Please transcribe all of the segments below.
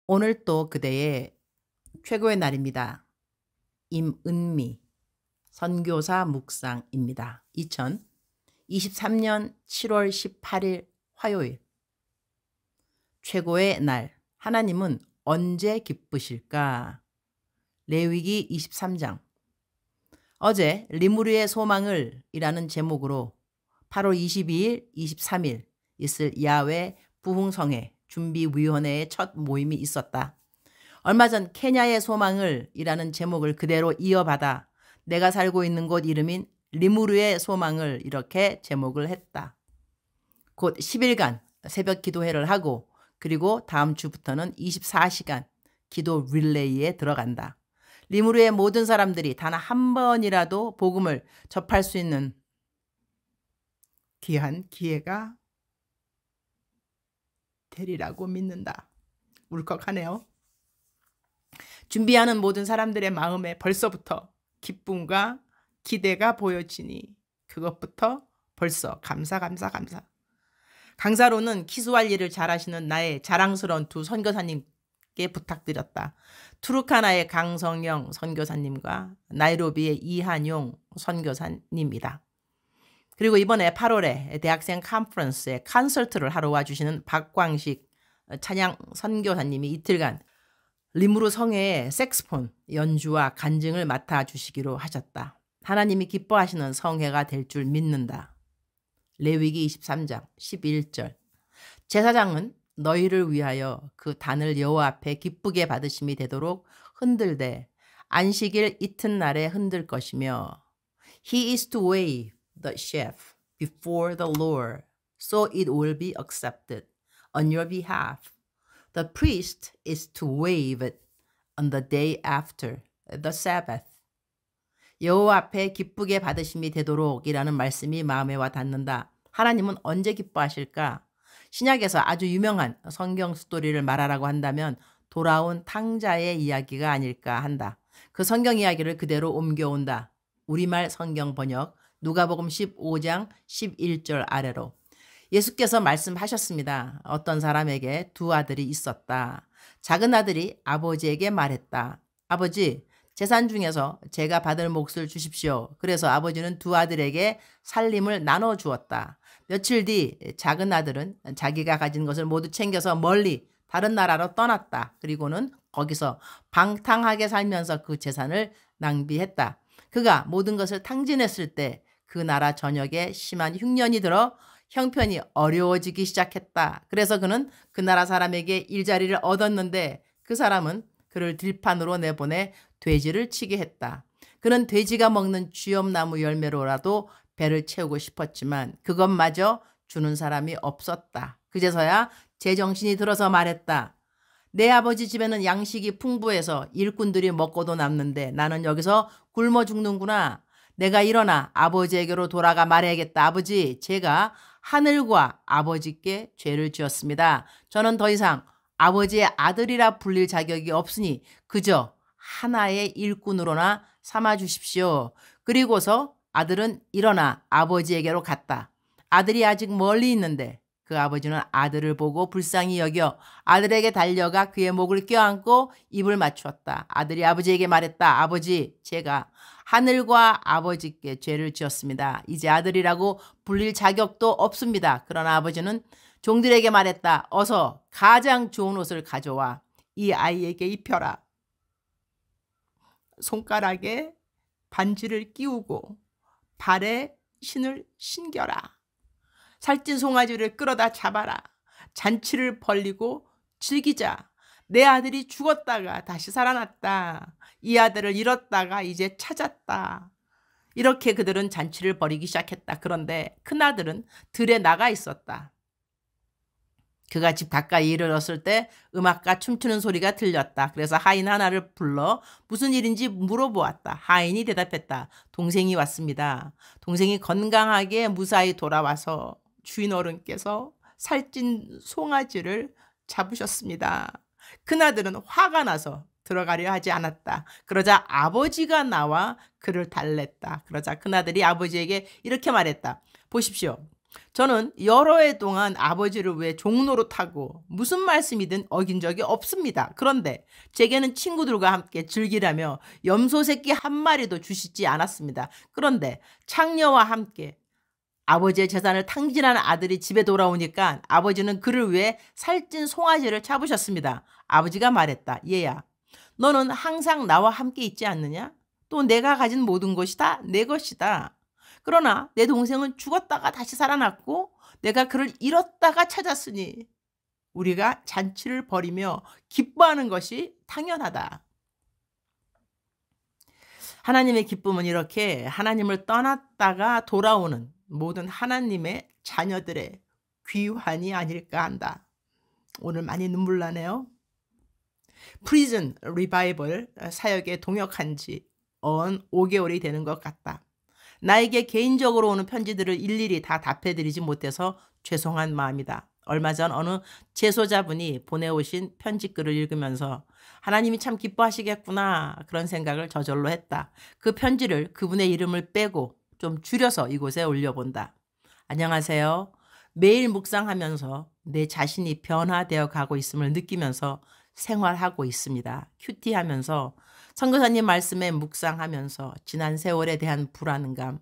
오늘 또 그대의 최고의 날입니다. 임은미 선교사 묵상입니다. 2023년 7월 18일 화요일. 최고의 날. 하나님은 언제 기쁘실까? 레위기 23장. 어제 리무르의 소망을 이라는 제목으로 8월 22일, 23일 있을 야외 부흥성회 준비위원회의 첫 모임이 있었다. 얼마 전 케냐의 소망을 이라는 제목을 그대로 이어받아 내가 살고 있는 곳 이름인 리무르의 소망을 이렇게 제목을 했다. 곧 10일간 새벽 기도회를 하고 그리고 다음 주부터는 24시간 기도 릴레이에 들어간다. 리무르의 모든 사람들이 단 한 번이라도 복음을 접할 수 있는 귀한 기회가 되리라고 믿는다. 울컥하네요. 준비하는 모든 사람들의 마음에 벌써부터 기쁨과 기대가 보여지니 그것부터 벌써 감사. 강사로는 키스왈리를 잘하시는 나의 자랑스러운 두 선교사님께 부탁드렸다. 투르카나의 강성영 선교사님과 나이로비의 이한용 선교사님이다. 그리고 이번에 8월에 대학생 컨퍼런스에 콘서트를 하러 와주시는 박광식 찬양 선교사님이 이틀간 리무르 성회의 색스폰 연주와 간증을 맡아주시기로 하셨다. 하나님이 기뻐하시는 성회가 될 줄 믿는다. 레위기 23장 11절. 제사장은 너희를 위하여 그 단을 여호와 앞에 기쁘게 받으심이 되도록 흔들되 안식일 이튿날에 흔들 것이며 He is to wave the sheaf before the Lord, so it will be accepted on your behalf. The priest is to wave it on the day after the Sabbath. 여호와 앞에 기쁘게 받으심이 되도록 이라는 말씀이 마음에 와 닿는다. 하나님은 언제 기뻐하실까? 신약에서 아주 유명한 성경 스토리를 말하라고 한다면 돌아온 탕자의 이야기가 아닐까 한다. 그 성경 이야기를 그대로 옮겨온다. 우리말 성경 번역 누가복음 15장 11절 아래로. 예수께서 말씀하셨습니다. 어떤 사람에게 두 아들이 있었다. 작은 아들이 아버지에게 말했다. 아버지, 재산 중에서 제가 받을 몫을 주십시오. 그래서 아버지는 두 아들에게 살림을 나눠주었다. 며칠 뒤 작은 아들은 자기가 가진 것을 모두 챙겨서 멀리 다른 나라로 떠났다. 그리고는 거기서 방탕하게 살면서 그 재산을 낭비했다. 그가 모든 것을 탕진했을 때 그 나라 전역에 심한 흉년이 들어 형편이 어려워지기 시작했다. 그래서 그는 그 나라 사람에게 일자리를 얻었는데 그 사람은 그를 들판으로 내보내 돼지를 치게 했다. 그는 돼지가 먹는 쥐엄나무 열매로라도 배를 채우고 싶었지만 그것마저 주는 사람이 없었다. 그제서야 제정신이 들어서 말했다. 내 아버지 집에는 양식이 풍부해서 일꾼들이 먹고도 남는데 나는 여기서 굶어 죽는구나. 내가 일어나 아버지에게로 돌아가 말해야겠다. 아버지, 제가 하늘과 아버지께 죄를 지었습니다. 저는 더 이상 아버지의 아들이라 불릴 자격이 없으니 그저 하나의 일꾼으로나 삼아 주십시오. 그리고서 아들은 일어나 아버지에게로 갔다. 아들이 아직 멀리 있는데 그 아버지는 아들을 보고 불쌍히 여겨 아들에게 달려가 그의 목을 껴안고 입을 맞추었다. 아들이 아버지에게 말했다. 아버지, 제가 하늘과 아버지께 죄를 지었습니다. 이제 아들이라고 불릴 자격도 없습니다. 그러나 아버지는 종들에게 말했다. 어서 가장 좋은 옷을 가져와 이 아이에게 입혀라. 손가락에 반지를 끼우고 발에 신을 신겨라. 살찐 송아지를 끌어다 잡아라. 잔치를 벌리고 즐기자. 내 아들이 죽었다가 다시 살아났다. 이 아들을 잃었다가 이제 찾았다. 이렇게 그들은 잔치를 벌이기 시작했다. 그런데 큰아들은 들에 나가 있었다. 그가 집 가까이 이르렀을 때 음악과 춤추는 소리가 들렸다. 그래서 하인 하나를 불러 무슨 일인지 물어보았다. 하인이 대답했다. 동생이 왔습니다. 동생이 건강하게 무사히 돌아와서 주인 어른께서 살찐 송아지를 잡으셨습니다. 큰아들은 화가 나서 들어가려 하지 않았다. 그러자 아버지가 나와 그를 달랬다. 그러자 큰아들이 아버지에게 이렇게 말했다. 보십시오. 저는 여러 해 동안 아버지를 위해 종노릇하고 무슨 말씀이든 어긴 적이 없습니다. 그런데 제게는 친구들과 함께 즐기라며 염소 새끼 한 마리도 주시지 않았습니다. 그런데 창녀와 함께 아버지의 재산을 탕진한 아들이 집에 돌아오니까 아버지는 그를 위해 살찐 송아지를 잡으셨습니다. 아버지가 말했다. 얘야, 너는 항상 나와 함께 있지 않느냐? 또 내가 가진 모든 것이 다 내 것이다. 그러나 내 동생은 죽었다가 다시 살아났고 내가 그를 잃었다가 찾았으니 우리가 잔치를 벌이며 기뻐하는 것이 당연하다. 하나님의 기쁨은 이렇게 하나님을 떠났다가 돌아오는 모든 하나님의 자녀들의 귀환이 아닐까 한다. 오늘 많이 눈물 나네요. 프리즌 리바이벌 사역에 동역한 지 5개월이 되는 것 같다. 나에게 개인적으로 오는 편지들을 일일이 다 답해드리지 못해서 죄송한 마음이다. 얼마 전 어느 재소자분이 보내오신 편지글을 읽으면서 하나님이 참 기뻐하시겠구나 그런 생각을 저절로 했다. 그 편지를 그분의 이름을 빼고 좀 줄여서 이곳에 올려본다. 안녕하세요. 매일 묵상하면서 내 자신이 변화되어 가고 있음을 느끼면서 생활하고 있습니다. 큐티하면서 선교사님 말씀에 묵상하면서 지난 세월에 대한 불안감,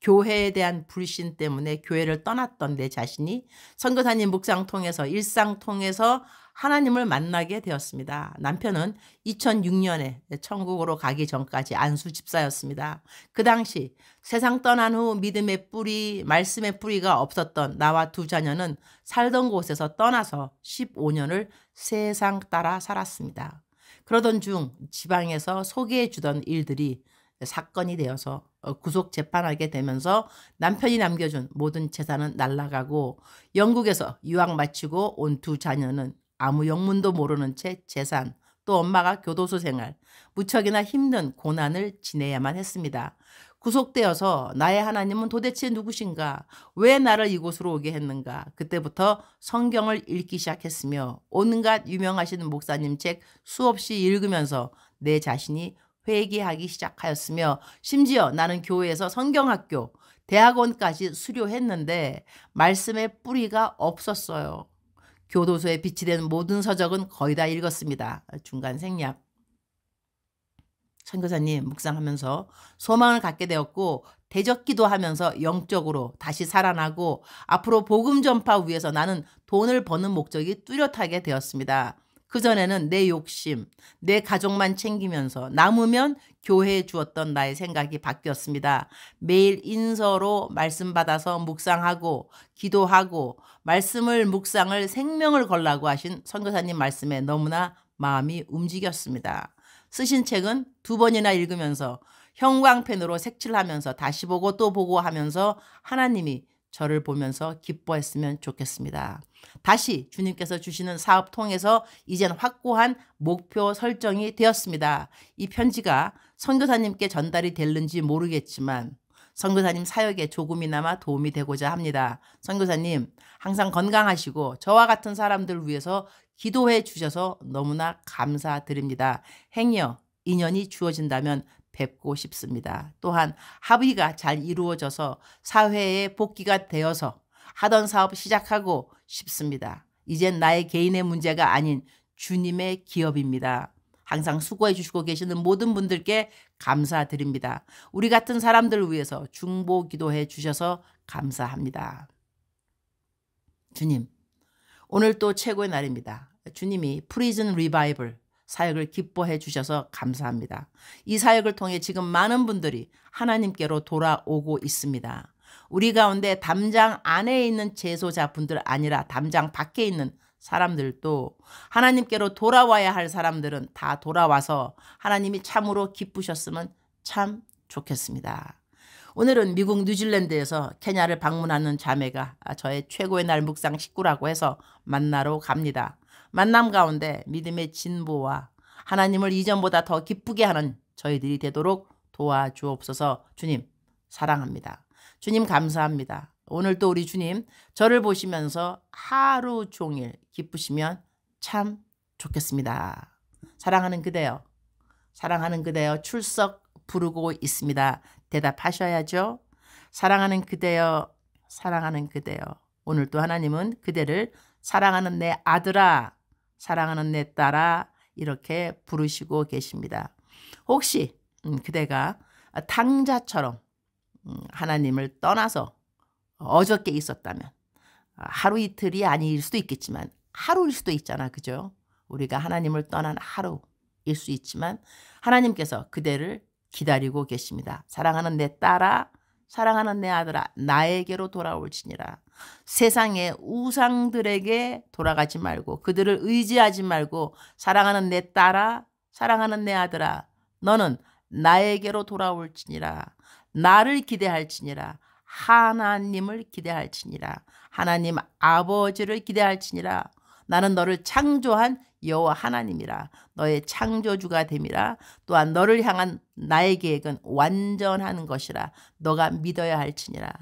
교회에 대한 불신 때문에 교회를 떠났던 내 자신이 선교사님 묵상 통해서 일상 통해서 하나님을 만나게 되었습니다. 남편은 2006년에 천국으로 가기 전까지 안수 집사였습니다. 그 당시 세상 떠난 후 믿음의 뿌리, 말씀의 뿌리가 없었던 나와 두 자녀는 살던 곳에서 떠나서 15년을 세상 따라 살았습니다. 그러던 중 지방에서 소개해 주던 일들이 사건이 되어서 구속 재판하게 되면서 남편이 남겨준 모든 재산은 날아가고 영국에서 유학 마치고 온 두 자녀는 아무 영문도 모르는 채 재산, 또 엄마가 교도소 생활, 무척이나 힘든 고난을 지내야만 했습니다. 구속되어서 나의 하나님은 도대체 누구신가? 왜 나를 이곳으로 오게 했는가? 그때부터 성경을 읽기 시작했으며 온갖 유명하신 목사님 책 수없이 읽으면서 내 자신이 회개하기 시작하였으며 심지어 나는 교회에서 성경학교, 대학원까지 수료했는데 말씀의 뿌리가 없었어요. 교도소에 비치된 모든 서적은 거의 다 읽었습니다. 중간 생략. 선교사님 묵상하면서 소망을 갖게 되었고 대적기도 하면서 영적으로 다시 살아나고 앞으로 복음 전파 위해서 나는 돈을 버는 목적이 뚜렷하게 되었습니다. 그전에는 내 욕심, 내 가족만 챙기면서 남으면 교회에 주었던 나의 생각이 바뀌었습니다. 매일 인서로 말씀 받아서 묵상하고 기도하고 말씀을 묵상을 생명을 걸라고 하신 선교사님 말씀에 너무나 마음이 움직였습니다. 쓰신 책은 2번이나 읽으면서 형광펜으로 색칠하면서 다시 보고 또 보고 하면서 하나님이 저를 보면서 기뻐했으면 좋겠습니다. 다시 주님께서 주시는 사업 통해서 이젠 확고한 목표 설정이 되었습니다. 이 편지가 선교사님께 전달이 될는지 모르겠지만 선교사님 사역에 조금이나마 도움이 되고자 합니다. 선교사님 항상 건강하시고 저와 같은 사람들을 위해서 기도해 주셔서 너무나 감사드립니다. 행여 인연이 주어진다면 뵙고 싶습니다. 또한 합의가 잘 이루어져서 사회에 복귀가 되어서 하던 사업 시작하고 싶습니다. 이젠 나의 개인의 문제가 아닌 주님의 기업입니다. 항상 수고해 주시고 계시는 모든 분들께 감사드립니다. 우리 같은 사람들을 위해서 중보 기도해 주셔서 감사합니다. 주님, 오늘 또 최고의 날입니다. 주님이 프리즌 리바이벌 사역을 기뻐해 주셔서 감사합니다. 이 사역을 통해 지금 많은 분들이 하나님께로 돌아오고 있습니다. 우리 가운데 담장 안에 있는 재소자분들 아니라 담장 밖에 있는 사람들도 하나님께로 돌아와야 할 사람들은 다 돌아와서 하나님이 참으로 기쁘셨으면 참 좋겠습니다. 오늘은 미국 뉴질랜드에서 케냐를 방문하는 자매가 저의 최고의 날 묵상 식구라고 해서 만나러 갑니다. 만남 가운데 믿음의 진보와 하나님을 이전보다 더 기쁘게 하는 저희들이 되도록 도와주옵소서. 주님 사랑합니다. 주님 감사합니다. 오늘도 우리 주님 저를 보시면서 하루 종일 기쁘시면 참 좋겠습니다. 사랑하는 그대여, 사랑하는 그대여 출석 부르고 있습니다. 대답하셔야죠. 사랑하는 그대여, 사랑하는 그대여. 오늘 또 하나님은 그대를 사랑하는 내 아들아, 사랑하는 내 딸아 이렇게 부르시고 계십니다. 혹시 그대가 탕자처럼 하나님을 떠나서 어저께 있었다면 하루 이틀이 아닐 수도 있겠지만 하루일 수도 있잖아. 그죠? 우리가 하나님을 떠난 하루일 수 있지만 하나님께서 그대를 기다리고 계십니다. 사랑하는 내 딸아, 사랑하는 내 아들아, 나에게로 돌아올지니라. 세상의 우상들에게 돌아가지 말고 그들을 의지하지 말고 사랑하는 내 딸아, 사랑하는 내 아들아, 너는 나에게로 돌아올지니라. 나를 기대할지니라. 하나님을 기대할지니라. 하나님 아버지를 기대할지니라. 나는 너를 창조한 여호와 하나님이라. 너의 창조주가 됨이라. 또한 너를 향한 나의 계획은 완전한 것이라. 너가 믿어야 할지니라.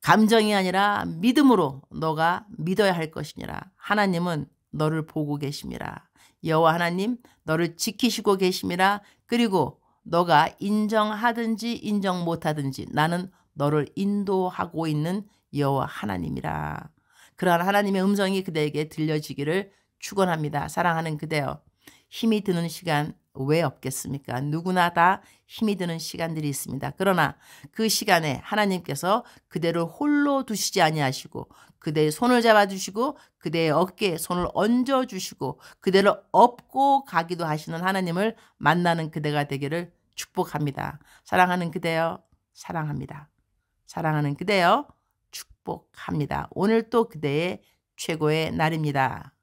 감정이 아니라 믿음으로 너가 믿어야 할 것이니라. 하나님은 너를 보고 계심이라. 여호와 하나님 너를 지키시고 계심이라. 그리고 너가 인정하든지 인정 못하든지 나는 너를 인도하고 있는 여호와 하나님이라. 그러한 하나님의 음성이 그대에게 들려지기를 축원합니다. 사랑하는 그대여, 힘이 드는 시간 왜 없겠습니까? 누구나 다 힘이 드는 시간들이 있습니다. 그러나 그 시간에 하나님께서 그대를 홀로 두시지 아니하시고 그대의 손을 잡아주시고 그대의 어깨에 손을 얹어주시고 그대를 업고 가기도 하시는 하나님을 만나는 그대가 되기를 축복합니다. 사랑하는 그대여, 사랑합니다. 사랑하는 그대여, 축복합니다. 오늘 또 그대의 최고의 날입니다.